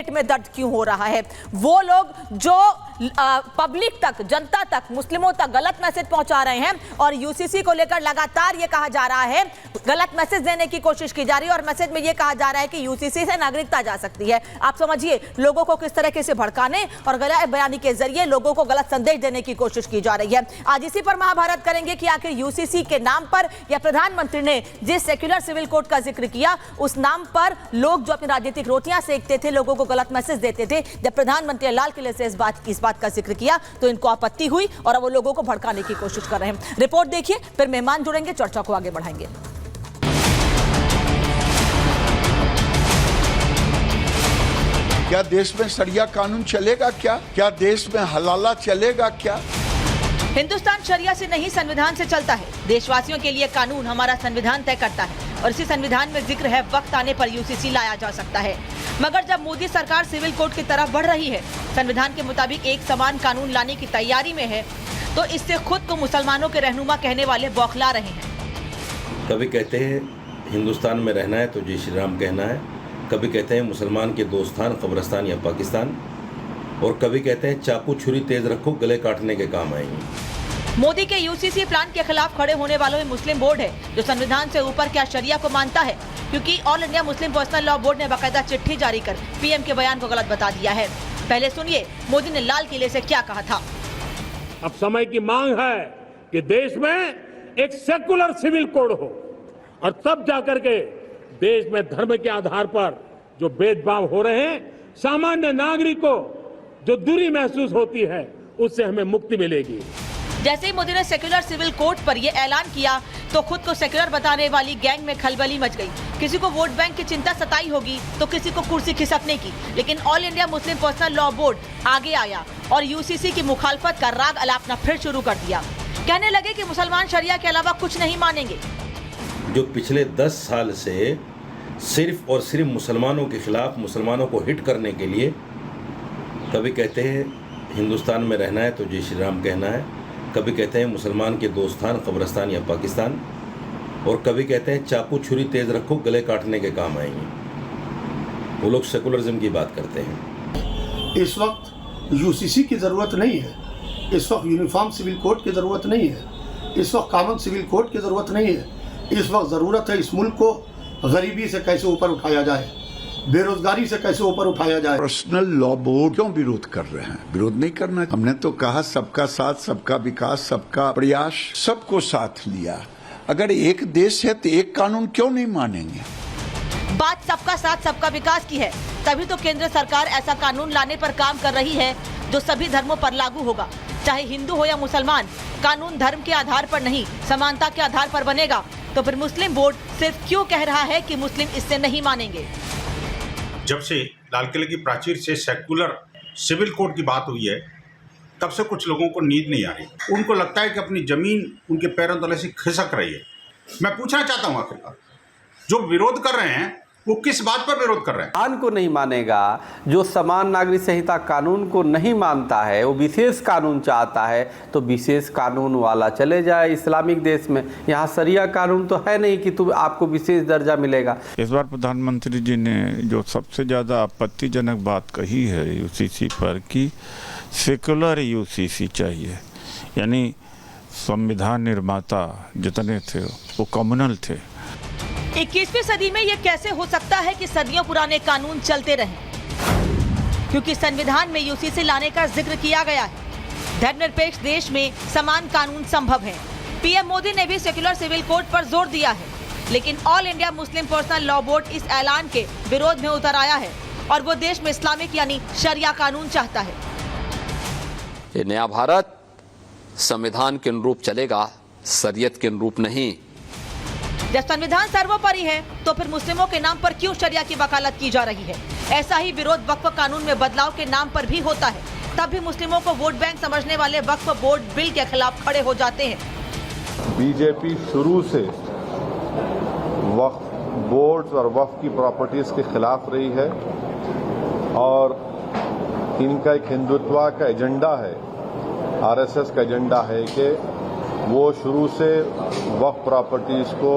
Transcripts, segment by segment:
पेट में दर्द क्यों हो रहा है। वो लोग जो पब्लिक तक, जनता तक, मुस्लिमों तक गलत मैसेज पहुंचा रहे हैं और यूसीसी को लेकर लगातार ये कहा जा रहा है, गलत मैसेज देने की कोशिश की जा रही है और मैसेज में ये कहा जा रहा है कि यूसीसी से नागरिकता जा सकती है। आप समझिए लोगों को किस तरीके से भड़काने और गलत बयानी के जरिए लोगों को गलत संदेश देने की कोशिश की जा रही है। आज इसी पर महाभारत करेंगे कि आखिर यूसीसी के नाम पर या प्रधानमंत्री ने जिस सेक्युलर सिविल कोड का जिक्र किया उस नाम पर लोग जो अपनी राजनीतिक रोटियां सेकते थे, लोगों को गलत मैसेज देते थे, जब प्रधानमंत्री लाल किले से इस बात का जिक्र किया तो इनको आपत्ति हुई और अब वो लोगों को भड़काने की कोशिश कर रहे हैं। रिपोर्ट देखिए, फिर मेहमान जुड़ेंगे, चर्चा को आगे बढ़ाएंगे। क्या देश में शरिया कानून चलेगा? क्या देश में हलाला चलेगा? क्या हिंदुस्तान शरिया से नहीं संविधान से चलता है। देशवासियों के लिए कानून हमारा संविधान तय करता है और इसी संविधान में जिक्र है वक्त आने पर यूसीसी लाया जा सकता है। मगर जब मोदी सरकार सिविल कोड की तरफ बढ़ रही है, संविधान के मुताबिक एक समान कानून लाने की तैयारी में है, तो इससे खुद को मुसलमानों के रहनुमा कहने वाले बौखला रहे हैं। कभी कहते हैं हिंदुस्तान में रहना है तो जय श्री राम कहना है, कभी कहते हैं मुसलमान के दोस्तान कब्रिस्तान या पाकिस्तान, और कभी कहते हैं चाकू छुरी तेज रखो गले काटने के काम आएंगे। मोदी के यूसीसी प्लान के खिलाफ खड़े होने वालों में मुस्लिम बोर्ड है, जो संविधान से ऊपर क्या शरिया को मानता है, क्योंकि all India Muslim personal law board ने बाकायदा चिट्ठी जारी कर पीएम के बयान को गलत बता दिया है। पहले सुनिए मोदी ने लाल किले से क्या कहा था। अब समय की मांग है कि देश में एक सेकुलर सिविल कोड हो और तब जाकर के देश में धर्म के आधार पर जो भेदभाव हो रहे हैं, सामान्य नागरिक को जो दूरी महसूस होती है उससे हमें मुक्ति मिलेगी। जैसे ही मोदी ने सेक्युलर सिविल कोड पर यह ऐलान किया तो खुद को सेक्युलर बताने वाली गैंग में खलबली मच गई। किसी को वोट बैंक की चिंता सताई होगी तो किसी को कुर्सी खिसकने की, लेकिन all India Muslim personal law board आगे आया और यूसीसी की मुखालफत का राग अलापना फिर शुरू कर दिया। कहने लगे कि मुसलमान शरिया के अलावा कुछ नहीं मानेंगे। जो पिछले 10 साल से सिर्फ और सिर्फ मुसलमानों के खिलाफ, मुसलमानों को हिट करने के लिए, कभी कहते हैं हिंदुस्तान में रहना है तो जय श्री राम कहना है, कभी कहते हैं मुसलमान के दोस्तान कब्रिस्तान या पाकिस्तान, और कभी कहते हैं चाकू छुरी तेज रखो गले काटने के काम आएंगे। वो लोग सेकुलरिज्म की बात करते हैं। इस वक्त यूसीसी की ज़रूरत नहीं है, इस वक्त यूनिफॉर्म सिविल कोड की ज़रूरत नहीं है, इस वक्त कॉमन सिविल कोड की ज़रूरत नहीं है। इस वक्त ज़रूरत है इस मुल्क को गरीबी से कैसे ऊपर उठाया जाए, बेरोजगारी से कैसे ऊपर उठाया जाए। पर्सनल लॉ बोर्ड क्यों विरोध कर रहे हैं? विरोध नहीं करना। हमने तो कहा सबका साथ, सबका विकास, सबका प्रयास, सबको साथ लिया। अगर एक देश है तो एक कानून क्यों नहीं मानेंगे? बात सबका साथ सबका विकास की है, तभी तो केंद्र सरकार ऐसा कानून लाने पर काम कर रही है जो सभी धर्मों पर लागू होगा, चाहे हिंदू हो या मुसलमान। कानून धर्म के आधार पर नहीं, समानता के आधार पर बनेगा। तो फिर मुस्लिम बोर्ड सिर्फ क्यों कह रहा है कि मुस्लिम इससे नहीं मानेंगे? जब से लाल किले की प्राचीर से सेकुलर सिविल कोड की बात हुई है, तब से कुछ लोगों को नींद नहीं आ रही। उनको लगता है कि अपनी जमीन उनके पैरों तले से खिसक रही है। मैं पूछना चाहता हूँ आखिरकार जो विरोध कर रहे हैं वो किस बात पर विरोध कर रहे हैं? कानून को नहीं मानेगा, जो समान नागरिक संहिता कानून को नहीं मानता है, वो विशेष कानून चाहता है, तो विशेष कानून वाला चले जाए इस्लामिक देश में। यहाँ शरिया कानून तो है नहीं कि तुम आपको विशेष दर्जा मिलेगा। इस बार प्रधानमंत्री जी ने जो सबसे ज़्यादा आपत्तिजनक बात कही है यूसीसी पर कि सेकुलर यूसीसी चाहिए, यानी संविधान निर्माता जितने थे वो कम्युनल थे। 21वीं सदी में ये कैसे हो सकता है कि सदियों पुराने कानून चलते रहें? क्योंकि संविधान में यूसीसी लाने का जिक्र किया गया है। धर्मनिरपेक्ष देश में समान कानून संभव है। पीएम मोदी ने भी सेक्युलर सिविल कोड पर जोर दिया है, लेकिन all India Muslim personal law board इस ऐलान के विरोध में उतर आया है और वो देश में इस्लामिक यानी शरिया कानून चाहता है। ये नया भारत संविधान के अनुरूप चलेगा, शरीयत के अनुरूप नहीं। जब संविधान सर्वोपरि है तो फिर मुस्लिमों के नाम पर क्यों शरिया की वकालत की जा रही है? ऐसा ही विरोध वक्फ कानून में बदलाव के नाम पर भी होता है। तब भी मुस्लिमों को वोट बैंक समझने वाले वक्फ बोर्ड बिल के खिलाफ खड़े हो जाते हैं। बीजेपी शुरू से वक्फ बोर्ड्स और वक्फ की प्रॉपर्टीज के खिलाफ रही है और इनका एक हिंदुत्व का एजेंडा है, आरएसएस का एजेंडा है कि वो शुरू से वक्फ प्रॉपर्टीज को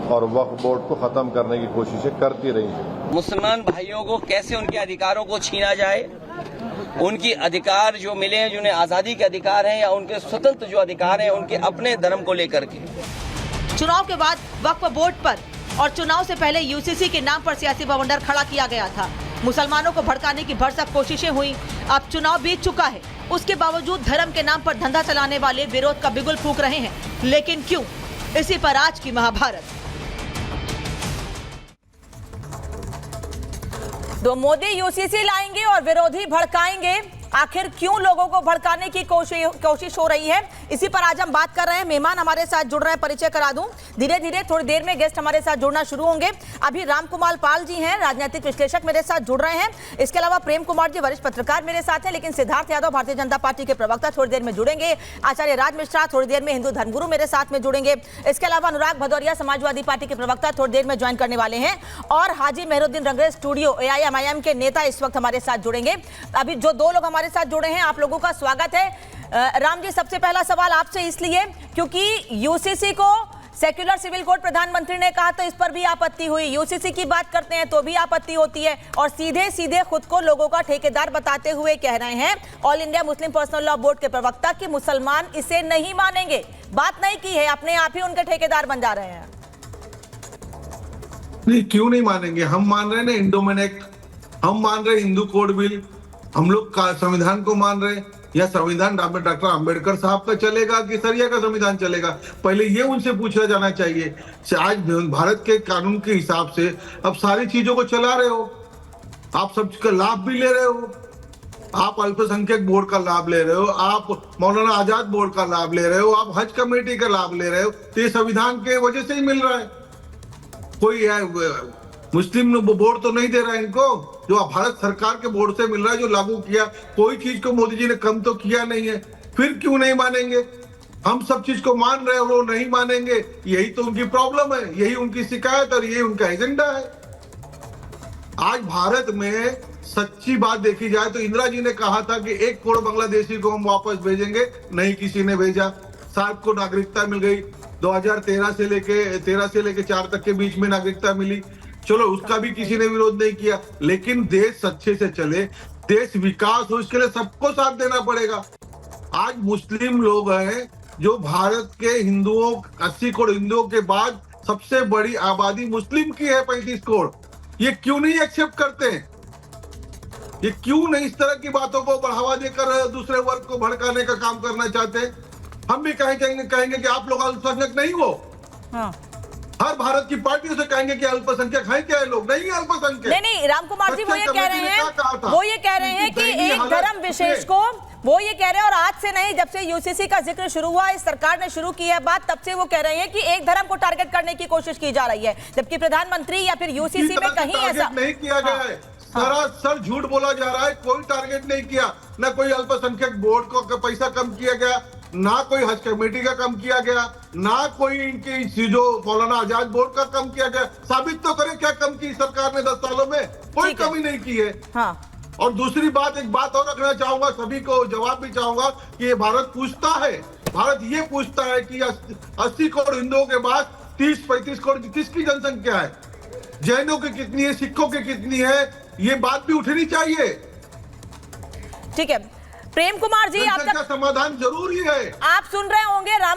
और वक्फ बोर्ड को खत्म करने की कोशिशें करती रही हैं। मुसलमान भाइयों को कैसे उनके अधिकारों को छीना जाए, उनकी अधिकार जो मिले हैं, जिन्हें आज़ादी के अधिकार हैं या उनके स्वतंत्र जो अधिकार हैं उनके अपने धर्म को लेकर के। चुनाव के बाद वक्फ बोर्ड पर और चुनाव से पहले यूसीसी के नाम पर सियासी बवंडर खड़ा किया गया था। मुसलमानों को भड़काने की भरसक कोशिशें हुई। अब चुनाव बीत चुका है, उसके बावजूद धर्म के नाम पर धंधा चलाने वाले विरोध का बिगुल फूंक रहे हैं। लेकिन क्यों? इसी पर आज की महाभारत। तो मोदी यूसीसी लाएंगे और विरोधी भड़काएंगे। आखिर क्यों लोगों को भड़काने की कोशिश हो रही है, इसी पर आज हम बात कर रहे हैं। मेहमान हमारे साथ जुड़ रहे हैं, परिचय करा दूं। धीरे धीरे थोड़ी देर में गेस्ट हमारे साथ जुड़ना शुरू होंगे। अभी रामकुमार पाल जी हैं, राजनीतिक विश्लेषक मेरे साथ जुड़ रहे हैं। इसके अलावा प्रेम कुमार जी वरिष्ठ पत्रकार मेरे साथ हैं। लेकिन सिद्धार्थ यादव भारतीय जनता पार्टी के प्रवक्ता थोड़ी देर में जुड़ेंगे। आचार्य राज मिश्रा थोड़ी देर में हिंदू धर्मगुरु मेरे साथ में जुड़ेंगे। इसके अलावा अनुराग भदौरिया समाजवादी पार्टी के प्रवक्ता थोड़ी देर में ज्वाइन करने वाले हैं। और हाजी मेहरुद्दीन रंगरेज स्टूडियो AIMIM के नेता इस वक्त हमारे साथ जुड़ेंगे। अभी जो दो लोग हमारे साथ जुड़े हैं, आप लोगों का स्वागत है। राम जी, सबसे पहला सवाल आपसे इसलिए क्योंकि यूसीसी को सेक्युलर सिविल कोड प्रधानमंत्री ने कहा तो इस पर भी आपत्ति हुई। यूसीसी की बात करते हैं तो भी आपत्ति होती है और सीधे सीधे खुद को लोगों का ठेकेदार बताते हुए कह रहे हैं all India Muslim personal law board के प्रवक्ता कि मुसलमान इसे नहीं मानेंगे। बात नहीं की है, अपने आप ही उनके ठेकेदार बन जा रहे हैं। नहीं, क्यों नहीं मानेंगे? हम मान रहे हैं ना इंडोमेन एक्ट, हम मान रहे हिंदू कोड बिल, हम लोग का संविधान को मान रहे हैं। या संविधान डॉक्टर अंबेडकर साहब का चलेगा कि सरिया का संविधान चलेगा? पहले ये उनसे पूछा जाना चाहिए। आज भारत के कानून के हिसाब से अब सारी चीजों को चला रहे हो, आप सबका लाभ भी ले रहे हो। आप अल्पसंख्यक बोर्ड का लाभ ले रहे हो, आप मौलाना आजाद बोर्ड का लाभ ले रहे हो, आप हज कमेटी का लाभ ले रहे हो। तो ये संविधान के वजह से ही मिल रहा है। कोई मुस्लिम बोर्ड तो नहीं दे रहा है इनको, जो भारत सरकार के बोर्ड से मिल रहा है, जो लागू किया। कोई चीज को मोदी जी ने कम तो किया नहीं है, फिर क्यों नहीं मानेंगे? हम सब चीज को मान रहे हैं और वो नहीं मानेंगे। यही तो उनकी प्रॉब्लम है, यही उनकी शिकायत और यही उनका एजेंडा है। आज भारत में सच्ची बात देखी जाए तो इंदिरा जी ने कहा था कि 1 करोड़ बांग्लादेशी को हम वापस भेजेंगे, नहीं किसी ने भेजा। 7 को नागरिकता मिल गई, 2013 से लेके 4 तक के बीच में नागरिकता मिली। चलो, उसका भी किसी ने विरोध नहीं किया। लेकिन देश अच्छे से चले, देश विकास हो, इसके लिए सबको साथ देना पड़ेगा। आज मुस्लिम लोग हैं जो भारत के हिंदुओं 80 करोड़ हिंदुओं के बाद सबसे बड़ी आबादी मुस्लिम की है, 35 करोड़। ये क्यों नहीं एक्सेप्ट करते हैं? ये क्यों नहीं इस तरह की बातों को बढ़ावा देकर दूसरे वर्ग को भड़काने का काम करना चाहते हैं? हम भी कहेंगे कि आप लोग अल्पसंख्यक नहीं हो। हाँ। हर भारत की पार्टियों से कहेंगे कि अल्पसंख्यक है क्या? लोग नहीं है अल्पसंख्यक। नहीं, रामकुमार जी वो ये कह रहे हैं कि एक धर्म विशेष को, वो ये कह रहे हैं, और आज से नहीं, जब से यूसीसी का जिक्र शुरू हुआ, इस सरकार ने शुरू की है बात, तब से वो कह रहे हैं कि एक धर्म को टारगेट करने की कोशिश की जा रही है, जबकि प्रधानमंत्री या फिर यूसीसी में कहीं ऐसा नहीं किया गया है। सरासर झूठ बोला जा रहा है। कोई टारगेट नहीं किया, ना कोई अल्पसंख्यक बोर्ड को पैसा कम किया गया, ना कोई हज कमेटी का कम किया गया, ना कोई इनकी जो मौलाना आजाद बोर्ड का कम किया गया। साबित तो करे क्या कम की सरकार ने 10 सालों में? कोई कमी नहीं की है। हाँ। और दूसरी बात, एक बात और रखना चाहूंगा, सभी को जवाब भी चाहूंगा कि ये भारत पूछता है, भारत ये पूछता है कि 80 करोड़ हिंदुओं के बाद 30-35 करोड़ किसकी जनसंख्या है? जैनों की कितनी है, सिखों की कितनी है? ये बात भी उठनी चाहिए। ठीक है, प्रेम कुमार जी, आपका समाधान जरूरी है। आप सुन रहे होंगे राम